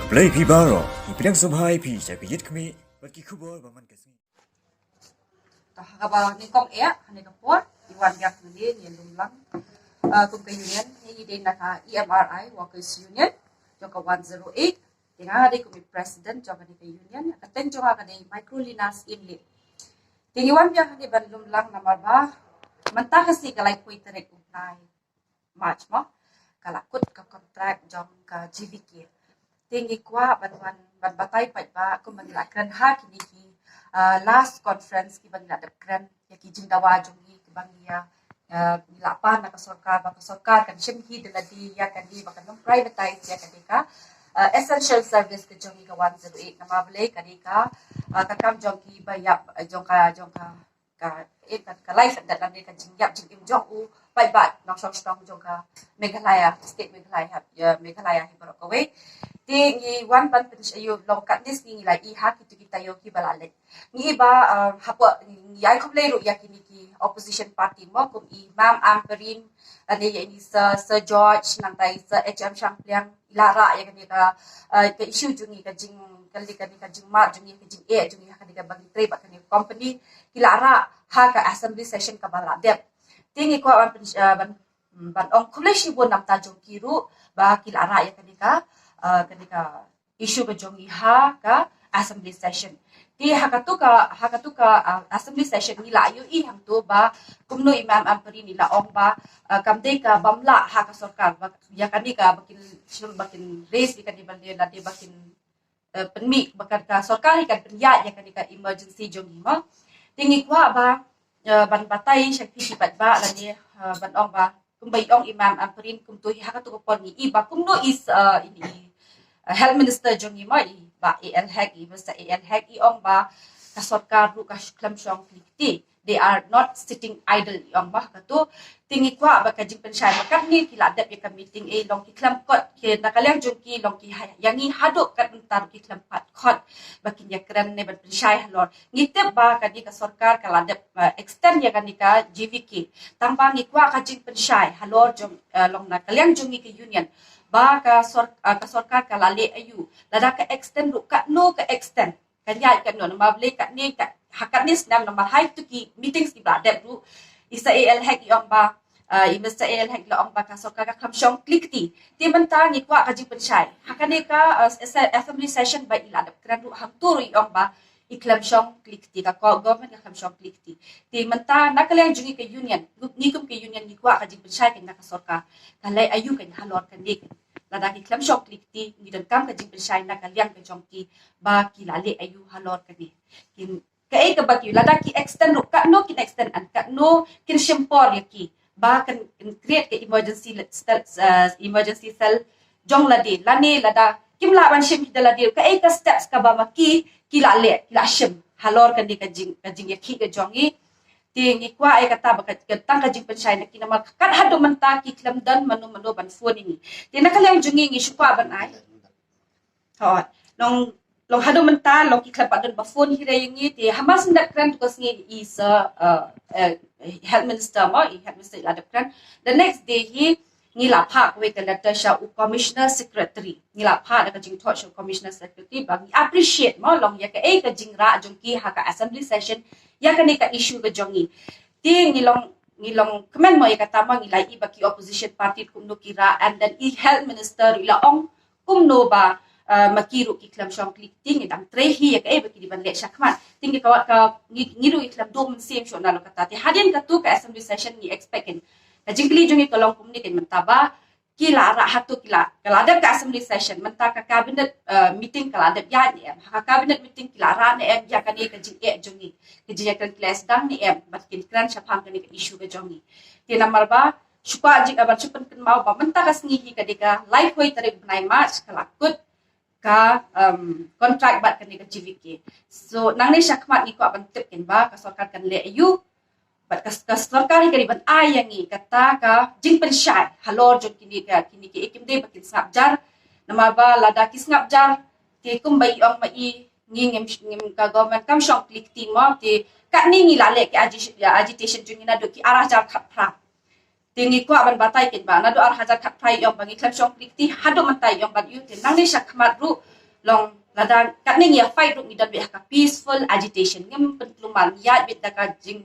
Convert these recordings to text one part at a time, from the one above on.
Play Pibaro, Ipidang Subhai Pi, Sakit Kami, Bagi Kubor, Baman Kasi. Habang ni kong ni kapor, iwan yak ni lumlang, kung union, ni din na EMRI, Workers Union, joka 108, tinga di kumi president joka ni union, aten joka ni Microlinas Inlet. Tingiwan yak ni ban lumlang na marba, manta kasi kalay kuy terek unay March mo, kalakut ka kontrak jong ka GVK. Tingi kwa ban batay pa ba kung manilakran ha kiniki last conference ki bang nadap kran ya ki jindawa jongi ki bang ya nilapa na kasarkar kan shimhi de ladi ya kan di bakan privatize ya kadika essential service ke jongi ka 108 na mabule kadika kakam jongi bayap jongka ka life that lam ka jingyap jingim jongu pai bat nok strong jongka Meghalaya state Meghalaya hi barokawe ti ngi wan ban petish ayo long katnis ngi la I ha kita yo ki balale ngi ba hapa yai khoble ru yakini ki opposition party mo kum Imam Amperin ane ya ini Sir George nang tai Sir HM Shampliang lara ya kan ka issue jungi ka jing kali ka jing mat jungi ka jing jungi ka bagi trade ba kan company ki lara ha ka assembly session ka bala dep tingi ko ban ong kholeshi bon nam ta jong kiru ba ki lara ya kan ketika isu kejongi ha ka assembly session ti hakatu ka assembly session ni la yu I hang tu ba kumno Imam Amperi ni la ong ba kamde ka bamla ha ka sarkar ba ya kani ka bakin raise di kan di bande na di bakin penmi bakan ka sarkar kan penya ya kani ka emergency jongi ma tingi kwa ba ban batai syakti sipat ba la ni ban ong ba kumbai ong Imam Amperin kum tu hakatu ko pon ni iba kumno is ini health minister jongi ma ba AL Hag Mr. AL Hag ong ba kasarkar ru ka klam shong klikti they are not sitting idle ong ba katu tingi kwa ba ka jing pensai makat ni kila dap ya ka meeting long ki klam kot ke nakalyang jongi long ki yangi hadok kat entar ki klam pat kot bakin ya kran ne ban pensai halor ngitep ba ka di kasarkar kala dap extend ya kan ka GVK tambang ni kwa ka jing pensai halor jong long nakalyang jongi ke union ba ka sarkar ka lale ayu lada ka extend ru ka no ka extend kan ya kan no ma ble ka ni ka hakanis nam ma hai tu ki meetings ki ba dep ru isa AL Hag yong ba Mr. AL Hag la ong ba ka sarkar ka khamshong klikti ti banta ni kwa ka ji pensai hakane ka assembly session ba ila dep kran ru ham tur yong ba iklam shong klikti ka government ka khamshong klikti ti manta nakalang jungi ka union ni kum ka union ni kwa ka ji pensai ka ka sarkar kalai ayu kan halor kan dik lada ki klam shong klikti ni dan kam ka jing pensai na kalyang ka jongki ba ki lale ayu halor ka ni kin ka e ka ba ki lada ki extend ru ka no kin extend an ka no kin shimpor ya ki ba kan create ka emergency cell jong lade lane lada kim la ban shim hidala dir ka e ka steps ka ba maki ki lale ki la shim halor ka ni ka jing ya ki ka jongi tingi kwa ay kata baka tang ka jing pensai na kinamal kat hado man ta ki klam dan manu ban phone ni ti nakalang jungi ngi shukwa ban ay ho long hado man ta long ki klam dan ba phone hi re ngi ti hamas ndak kran to ngi is health minister la kran the next day hi ngi la pha we ka letter sha commissioner secretary ngi la pha da ka jing thot sha commissioner secretary ba ngi appreciate mo long ya ka e ka jing ra jong ki ha ka assembly session ya ka ni ka issue ka jongi ti ngi long comment mo ya ka tama ngi lai ba ki opposition party kumno kira and then health minister ila ong kumno ba makiru ki klam shong klik ting dang tre hi ya ka e ba ki di ban le shakman ting ka ngi ru iklam do mun sem sho na lo ka ti hadin ka tu ka assembly session ni expect na jingli jongi ka long kumni ken mentaba kila ra hatu kila ada ka assembly session menta ka cabinet meeting kala ada ya ni ha cabinet meeting kila ra ne em ya ka ni ka jing jongi ke jia kan class dang ni em bat kin kran chapang ka ni ka issue ka jongi ti namar ba shukwa jing aban chupan kan mau ba menta ka sngi hi ka dika live hoi tarik nai march kala kut ka contract bat ka ni ka GVK so nang ni shakmat ni ko aban tip ken ba ka sarkar kan le ayu bat kasarkar ka riban ayangi kata ka jing pensai halor jong kini ki ekim de bakin snap jar nama ba lada ki snap jar ti kumbai ong mai ngim ka government kam shong klik ti mo ti ka ni ngi lale ki agitation jong ina do ki arah jar khat pra ti ngi ko aban batai ken ba na do arah jar khat pra yong bangi kam shong klik ti hado mantai yong ban yu ti nang ni shakmat ru long ladang kat ning ya fight ruk ngidan be ka peaceful agitation ngem pentluman ya bit da ka jing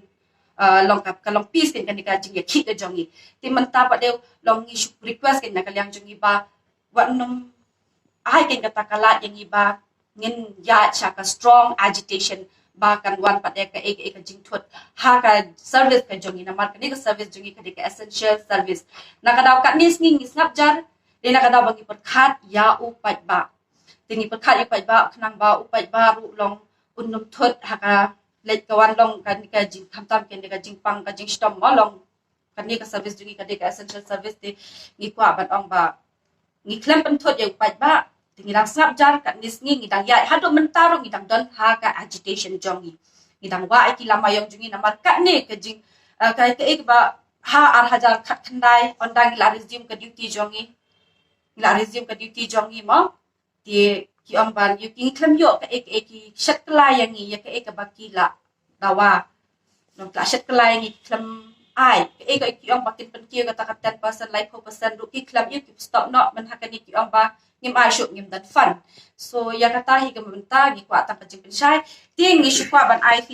long kap kalong peace kan ka jing ya khik ka jongi ti menta pa deu long ngi request kan ka liang jongi ba wat num ai kan kata kala yang iba ngin ya cha ka strong agitation bahkan wan pada ka ek jing thut ha ka service ka jongi na mar ka ni ka service jongi ka ka essential service na ka daw ka nis ngi snap jar de na ka daw bagi perkhat ya upat ba tingi perkhat upat ba khnang ba upat ba ru long unnum thut ha ka let ka wan long ka ni ka jing khamtam ken ka jing pang ka jing stom ma long ka ni ka service jongi ka ka essential service de ngi kwa ban ong ba ngi klem pen thut ya upat ba ngidang snap jar kat nis ngi ngidang ya hadu mentaro ngidang don ha ka agitation jongi ngidang wa ai lama yang jungi namar kat ne ke jing ka ek ba ha ar hajar khat khandai ondang la resume ka duty jongi la resume ka duty jongi mo ti ki om ban yu ki klem yo ka ek ki shat kla yang ngi ya ka ek ba ki la dawa nom ka shat kla yang ngi klem ai ka ek ki om ba kin pen ki ka ta 10% like 4% ru ki klem yu ki stop no man ha ka ni ki om ba ngim asyuk ngim dan fun so ya kata hi ke membenta ngi kwa tang kecing pensyai ting ngi syukwa ban ai